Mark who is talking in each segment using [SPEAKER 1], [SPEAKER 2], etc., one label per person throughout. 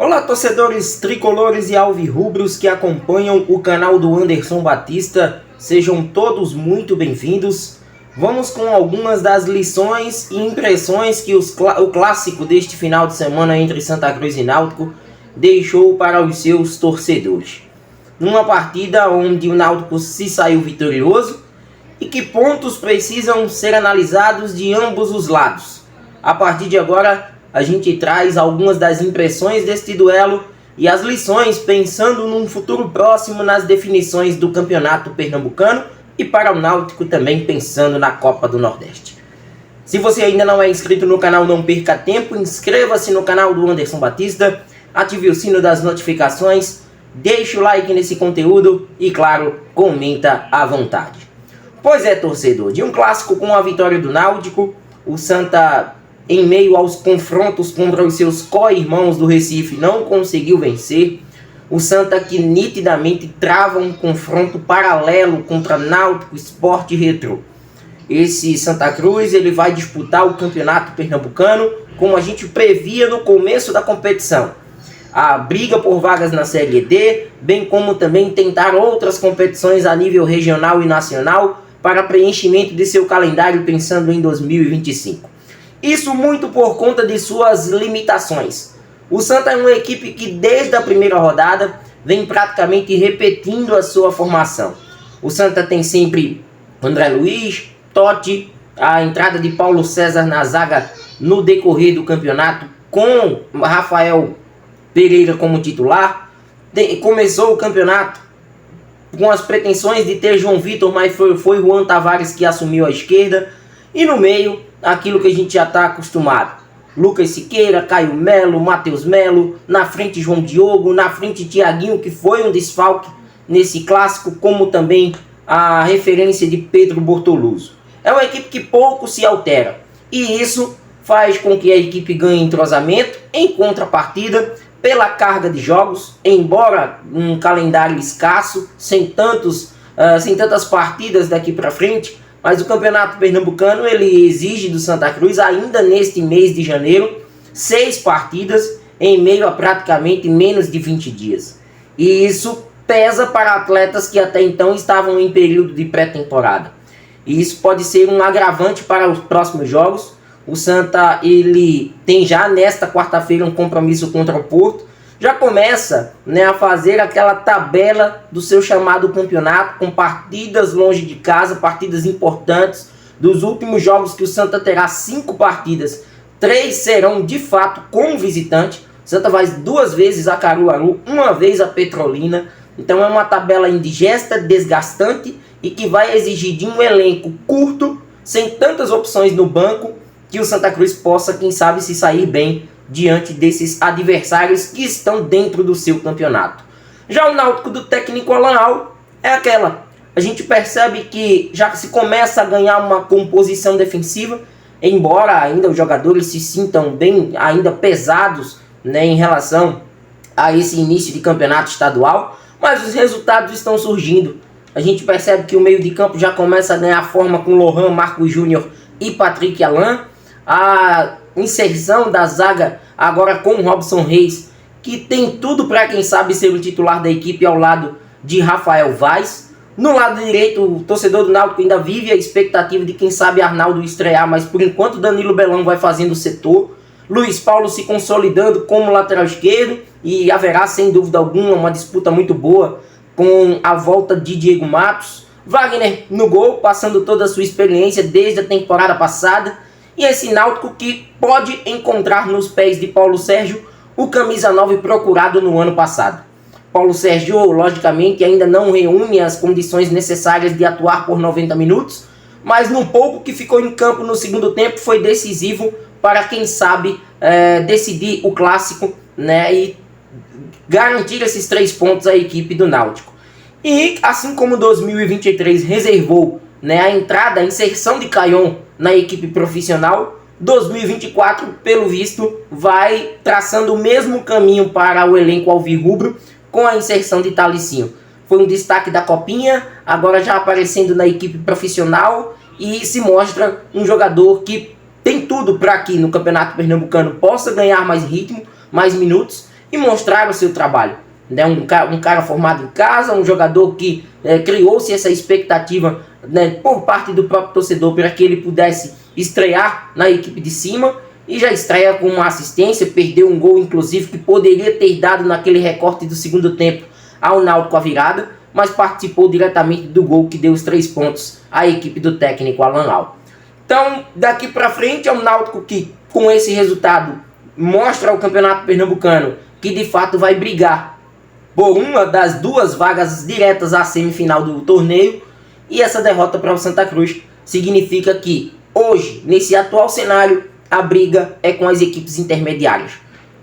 [SPEAKER 1] Olá, torcedores tricolores e alvirrubros que acompanham o canal do Anderson Batista, sejam todos muito bem-vindos. Vamos com algumas das lições e impressões que o clássico deste final de semana entre Santa Cruz e Náutico deixou para os seus torcedores. Numa partida onde o Náutico se saiu vitorioso e que pontos precisam ser analisados de ambos os lados. A partir de agora, a gente traz algumas das impressões deste duelo e as lições pensando num futuro próximo nas definições do Campeonato Pernambucano e para o Náutico também pensando na Copa do Nordeste. Se você ainda não é inscrito no canal, não perca tempo, inscreva-se no canal do Anderson Batista, ative o sino das notificações, deixe o like nesse conteúdo e, claro, comenta à vontade. Pois é, torcedor, de um clássico com a vitória do Náutico, o Santa, em meio aos confrontos contra os seus co-irmãos do Recife, não conseguiu vencer. O Santa que nitidamente trava um confronto paralelo contra Náutico, Sport e Retrô. Esse Santa Cruz ele vai disputar o Campeonato Pernambucano, como a gente previa no começo da competição. A briga por vagas na Série D, bem como também tentar outras competições a nível regional e nacional para preenchimento de seu calendário pensando em 2025. Isso muito por conta de suas limitações. O Santa é uma equipe que desde a primeira rodada vem praticamente repetindo a sua formação. O Santa tem sempre André Luiz, Totti, a entrada de Paulo César na zaga no decorrer do campeonato com Rafael Pereira como titular. Começou o campeonato com as pretensões de ter João Vitor, mas foi Juan Tavares que assumiu a esquerda. E no meio, aquilo que a gente já está acostumado. Lucas Siqueira, Caio Melo, Matheus Melo, na frente João Diogo, na frente Thiaguinho, que foi um desfalque nesse clássico, como também a referência de Pedro Bortoluso. É uma equipe que pouco se altera. E isso faz com que a equipe ganhe entrosamento, em contrapartida, pela carga de jogos, embora um calendário escasso, sem tantas partidas daqui para frente, mas o Campeonato Pernambucano ele exige do Santa Cruz, ainda neste mês de janeiro, 6 partidas em meio a praticamente menos de 20 dias. E isso pesa para atletas que até então estavam em período de pré-temporada. E isso pode ser um agravante para os próximos jogos. O Santa ele tem já nesta quarta-feira um compromisso contra o Porto. Já começa a fazer aquela tabela do seu chamado campeonato, com partidas longe de casa, partidas importantes. Dos últimos jogos que o Santa terá 5 partidas, 3 serão de fato com visitante. O Santa vai 2 vezes a Caruaru, 1 vez a Petrolina. Então é uma tabela indigesta, desgastante e que vai exigir de um elenco curto, sem tantas opções no banco, que o Santa Cruz possa, quem sabe, se sair bem diante desses adversários que estão dentro do seu campeonato. Já o Náutico do técnico Alan Al é aquela. A gente percebe que já se começa a ganhar uma composição defensiva, embora ainda os jogadores se sintam bem ainda pesados em relação a esse início de campeonato estadual, mas os resultados estão surgindo. A gente percebe que o meio de campo já começa a ganhar forma com Lohan, Marcos Júnior e Patrick Alan. A inserção da zaga agora com o Robson Reis, que tem tudo para quem sabe ser o titular da equipe ao lado de Rafael Vaz. No lado direito, o torcedor do Náutico ainda vive a expectativa de quem sabe Arnaldo estrear, mas por enquanto Danilo Belão vai fazendo o setor. Luiz Paulo se consolidando como lateral esquerdo e haverá sem dúvida alguma uma disputa muito boa com a volta de Diego Matos. Wagner no gol, passando toda a sua experiência desde a temporada passada. E esse Náutico que pode encontrar nos pés de Paulo Sérgio o camisa 9 procurado no ano passado. Paulo Sérgio, logicamente, ainda não reúne as condições necessárias de atuar por 90 minutos, mas no pouco que ficou em campo no segundo tempo foi decisivo para, quem sabe, decidir o clássico e garantir esses 3 pontos à equipe do Náutico. E, assim como 2023 reservou a entrada, a inserção de Caion na equipe profissional, 2024, pelo visto, vai traçando o mesmo caminho para o elenco alvirrubro com a inserção de Thalicinho. Foi um destaque da Copinha, agora já aparecendo na equipe profissional e se mostra um jogador que tem tudo para que no Campeonato Pernambucano possa ganhar mais ritmo, mais minutos e mostrar o seu trabalho. Né? Um cara formado em casa, um jogador que criou-se essa expectativa, né, por parte do próprio torcedor para que ele pudesse estrear na equipe de cima, e já estreia com uma assistência, perdeu um gol inclusive que poderia ter dado naquele recorte do segundo tempo ao Náutico a virada, mas participou diretamente do gol que deu os 3 pontos à equipe do técnico Alan Al. Então, daqui para frente é um Náutico que, com esse resultado, mostra ao Campeonato Pernambucano que de fato vai brigar por uma das 2 vagas diretas à semifinal do torneio, e essa derrota para o Santa Cruz significa que hoje, nesse atual cenário, a briga é com as equipes intermediárias.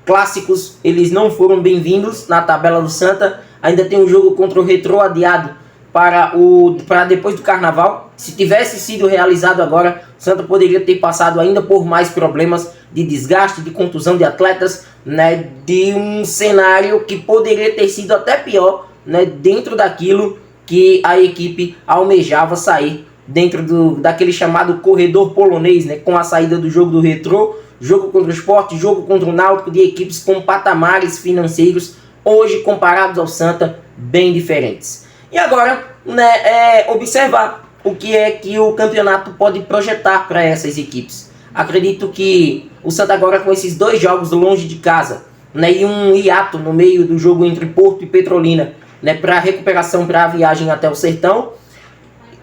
[SPEAKER 1] Clássicos, eles não foram bem-vindos na tabela do Santa. Ainda tem um jogo contra o Retrô adiado para depois do Carnaval. Se tivesse sido realizado agora, o Santa poderia ter passado ainda por mais problemas de desgaste, de contusão de atletas, né, de um cenário que poderia ter sido até pior, né, dentro daquilo que a equipe almejava sair, dentro daquele chamado corredor polonês, né, com a saída do jogo do Retrô, jogo contra o Sport, jogo contra o Náutico, de equipes com patamares financeiros hoje comparados ao Santa bem diferentes. E agora, né, observar o que é que o campeonato pode projetar para essas equipes. Acredito que o Santa agora, com esses 2 jogos longe de casa, né, e um hiato no meio do jogo entre Porto e Petrolina, né, para recuperação, para a viagem até o Sertão,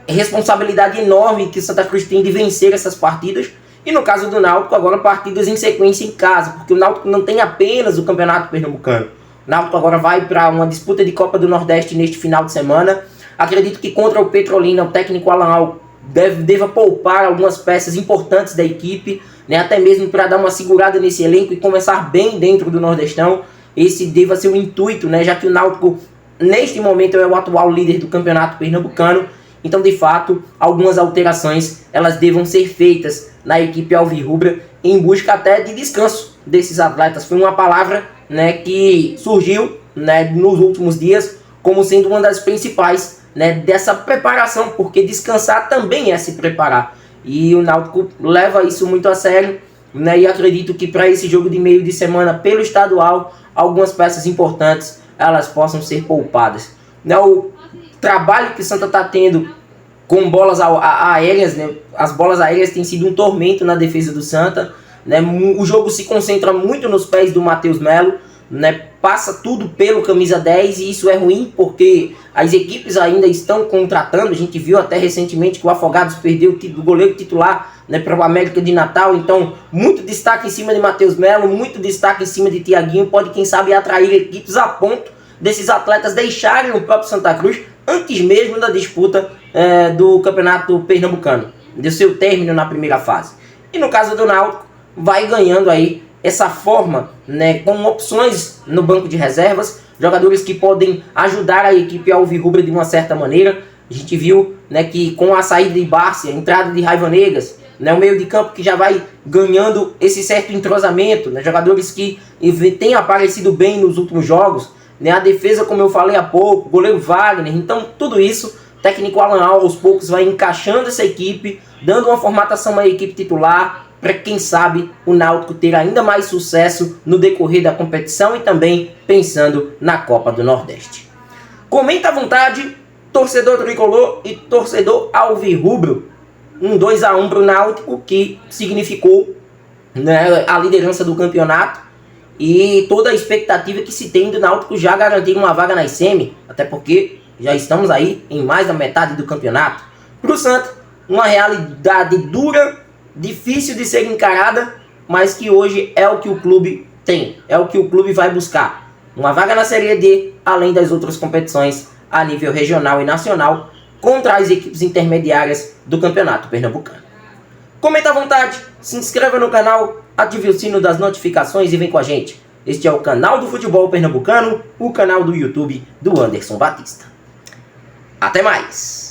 [SPEAKER 1] responsabilidade enorme que o Santa Cruz tem de vencer essas partidas. E no caso do Náutico, agora partidas em sequência em casa, porque o Náutico não tem apenas o Campeonato Pernambucano. O Náutico agora vai para uma disputa de Copa do Nordeste neste final de semana. Acredito que contra o Petrolina, o técnico Alan Al deva poupar algumas peças importantes da equipe, né, até mesmo para dar uma segurada nesse elenco e começar bem dentro do Nordestão. Esse deva ser o intuito, né, já que o Náutico, neste momento, é o atual líder do Campeonato Pernambucano. Então, de fato, algumas alterações elas devam ser feitas na equipe alvirrubra em busca até de descanso desses atletas. Foi uma palavra, né, que surgiu, né, nos últimos dias como sendo uma das principais, né, dessa preparação, porque descansar também é se preparar. E o Náutico leva isso muito a sério, né, e acredito que para esse jogo de meio de semana pelo estadual, algumas peças importantes elas possam ser poupadas. Né, o trabalho que o Santa está tendo com bolas aéreas, né, as bolas aéreas têm sido um tormento na defesa do Santa, né, o jogo se concentra muito nos pés do Matheus Melo, né, passa tudo pelo camisa 10, e isso é ruim porque as equipes ainda estão contratando. A gente viu até recentemente que o Afogados perdeu o goleiro titular, né, para o América de Natal. Então, muito destaque em cima de Matheus Melo, muito destaque em cima de Tiaguinho, pode quem sabe atrair equipes a ponto desses atletas deixarem o próprio Santa Cruz antes mesmo da disputa do Campeonato Pernambucano, do seu término na primeira fase. E no caso do Náutico, vai ganhando aí essa forma, né, com opções no banco de reservas, jogadores que podem ajudar a equipe alvirrubra de uma certa maneira. A gente viu, né, que com a saída de Bárcia, a entrada de Raivanegas, né, o meio de campo que já vai ganhando esse certo entrosamento, né, jogadores que têm aparecido bem nos últimos jogos, né, a defesa, como eu falei há pouco, goleiro Wagner. Então tudo isso, o técnico Alan Al aos poucos vai encaixando essa equipe, dando uma formatação à equipe titular, para quem sabe o Náutico ter ainda mais sucesso no decorrer da competição e também pensando na Copa do Nordeste. Comenta à vontade, torcedor tricolor e torcedor alvirrubro. 2-1 para o Náutico, que significou, né, a liderança do campeonato e toda a expectativa que se tem do Náutico já garantir uma vaga na semi, até porque já estamos aí em mais da metade do campeonato. Para o Santa, uma realidade dura, difícil de ser encarada, mas que hoje é o que o clube tem, é o que o clube vai buscar. Uma vaga na Série D, além das outras competições a nível regional e nacional, contra as equipes intermediárias do Campeonato Pernambucano. Comenta à vontade, se inscreva no canal, ative o sino das notificações e vem com a gente. Este é o canal do Futebol Pernambucano, o canal do YouTube do Anderson Batista. Até mais!